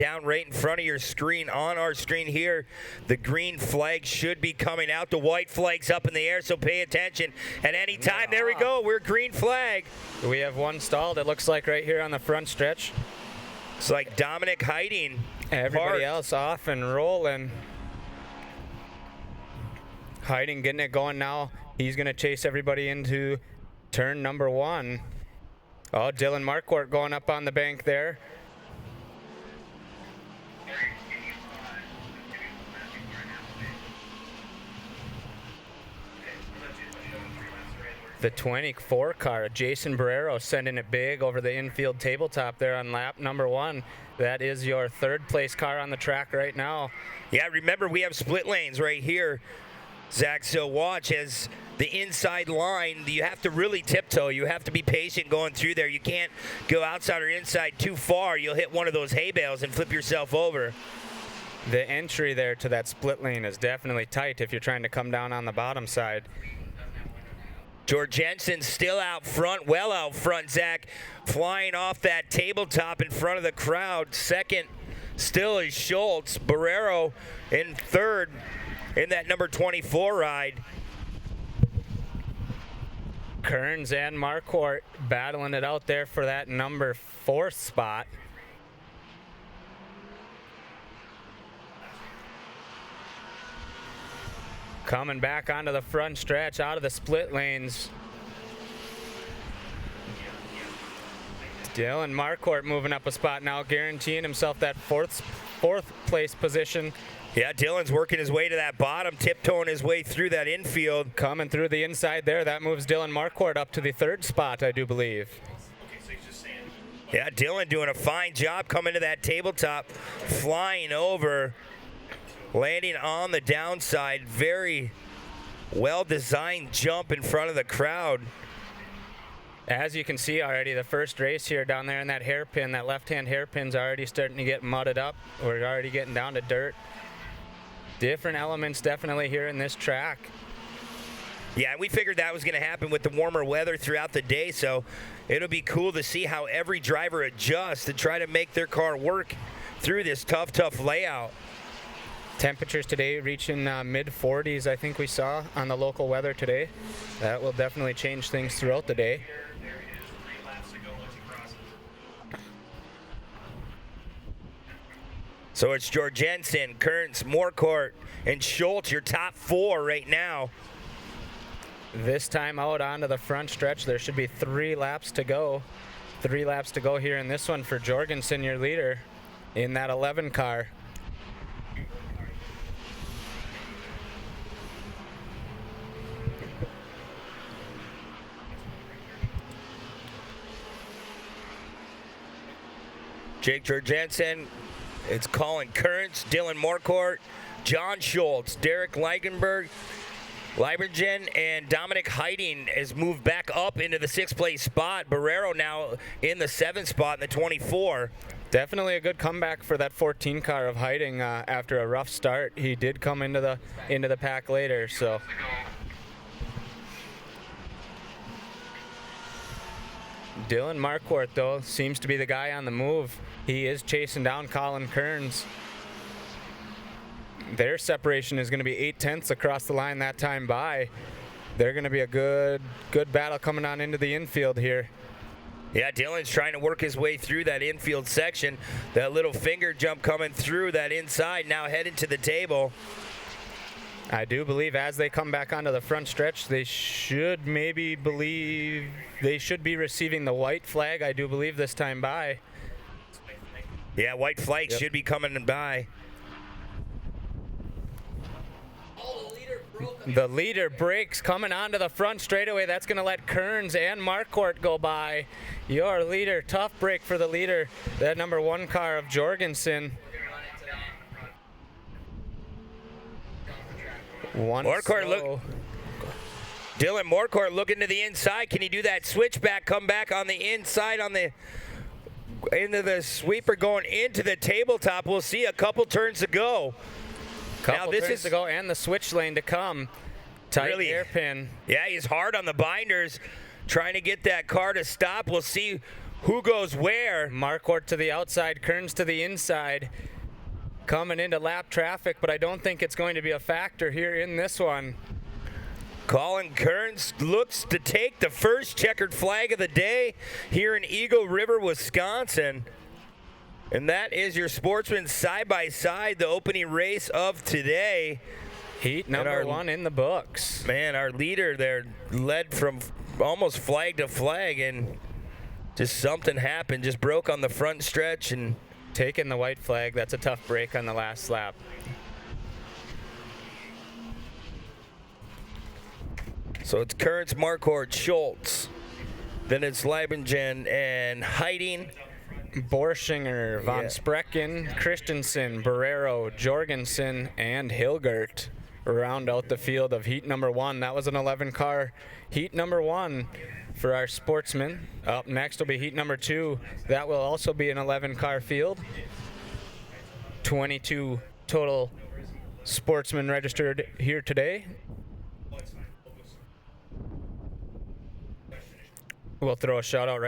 down right in front of your screen. On our screen here, the green flag should be coming out. The white flag's up in the air, so pay attention. At any time, there we go, we're green flag. We have one stalled, it looks like, right here on the front stretch. It's like Dominic Heiting. Everybody else off and rolling. Heiting getting it going now. He's going to chase everybody into turn number 1. Oh, Dylan Marquardt going up on the bank there. The 24 car, Jason Borrero, sending it big over the infield tabletop there on lap number 1. That is your 3rd place car on the track right now. Yeah, remember we have split lanes right here, Zach, so watch as the inside line, you have to really tiptoe. You have to be patient going through there. You can't go outside or inside too far. You'll hit one of those hay bales and flip yourself over. The entry there to that split lane is definitely tight if you're trying to come down on the bottom side. Jorgensen still out front, well out front, Zach, flying off that tabletop in front of the crowd. Second still is SCHULTZ. Borrero in 3rd in that number 24 ride. Kernz and Marquardt battling it out there for that number 4 spot. Coming back onto the front stretch out of the split lanes. Dylan Marquardt moving up a spot now, guaranteeing himself that fourth place position. Yeah, Dylan's working his way to that bottom, tiptoeing his way through that infield. Coming through the inside there, that moves Dylan Marquardt up to the 3rd spot, I do believe. Yeah, Dylan doing a fine job coming to that tabletop, flying over, landing on the downside. Very well-designed jump in front of the crowd. As you can see already, the first race here down there in that hairpin, that left-hand hairpin's already starting to get mudded up. We're already getting down to dirt. Different elements definitely here in this track. Yeah, we figured that was going to happen with the warmer weather throughout the day, so it'll be cool to see how every driver adjusts to try to make their car work through this tough layout. Temperatures today reaching mid-40s, I think we saw on the local weather today. That will definitely change things throughout the day. So it's Jorgensen, Kernz, Marquardt, and SCHULTZ, your top 4 right now. This time out onto the front stretch, there should be 3 laps to go. 3 laps to go here in this one for Jorgensen, your leader, in that 11 car. Jake Jorgensen, it's Colin Kernz, Dylan Marquardt, John SCHULTZ, Derek Liebergen, and Dominic Heiting has moved back up into the 6th place spot. Borrero now in the 7th spot in the 24. Definitely a good comeback for that 14 car of Heiting after a rough start. He did come into the pack later, so. Dylan Marquardt, though, seems to be the guy on the move. He is chasing down Colin Kernz. Their separation is going to be 8/10 across the line that time by. They're going to be a good battle coming on into the infield here. Yeah, Dylan's trying to work his way through that infield section. That little finger jump coming through that inside, now headed to the table. I do believe as they come back onto the front stretch, they should be receiving the white flag, I do believe, this time by. Yeah, white flag should be coming by. The leader breaks coming onto the front straightaway. That's going to let Kernz and Marquardt go by. Your leader, tough break for the leader. That number 1 car of Jorgensen. Dylan Marquardt looking to the inside. Can he do that switchback, come back on the inside into the sweeper going into the tabletop? We'll see a couple turns to go. Couple turns to go and the switch lane to come. Tight really, hairpin. Yeah, he's hard on the binders, trying to get that car to stop. We'll see Who goes where? Marquardt to the outside, Kernz to the inside. Coming into lap traffic, but I don't think it's going to be a factor here in this one. Colin Kernz looks to take the first checkered flag of the day here in Eagle River, Wisconsin. And that is your Sportsman side-by-side, the opening race of today. Heat number 1 in the books. Man, our leader there led from almost flag to flag, and just something happened. Just broke on the front stretch and taking the white flag. That's a tough break on the last lap. So it's Kernz, Marquardt, SCHULTZ. Then it's Liebergen and Heiting. Boerschinger, von Sprecken, Christensen, Borrero, Jorgenson, and Hilgart round out the field of heat number 1. That was an 11-car heat number 1 for our Sportsman. Up next will be heat number 2. That will also be an 11-car field. 22 total Sportsmen registered here today. We'll throw a shout out right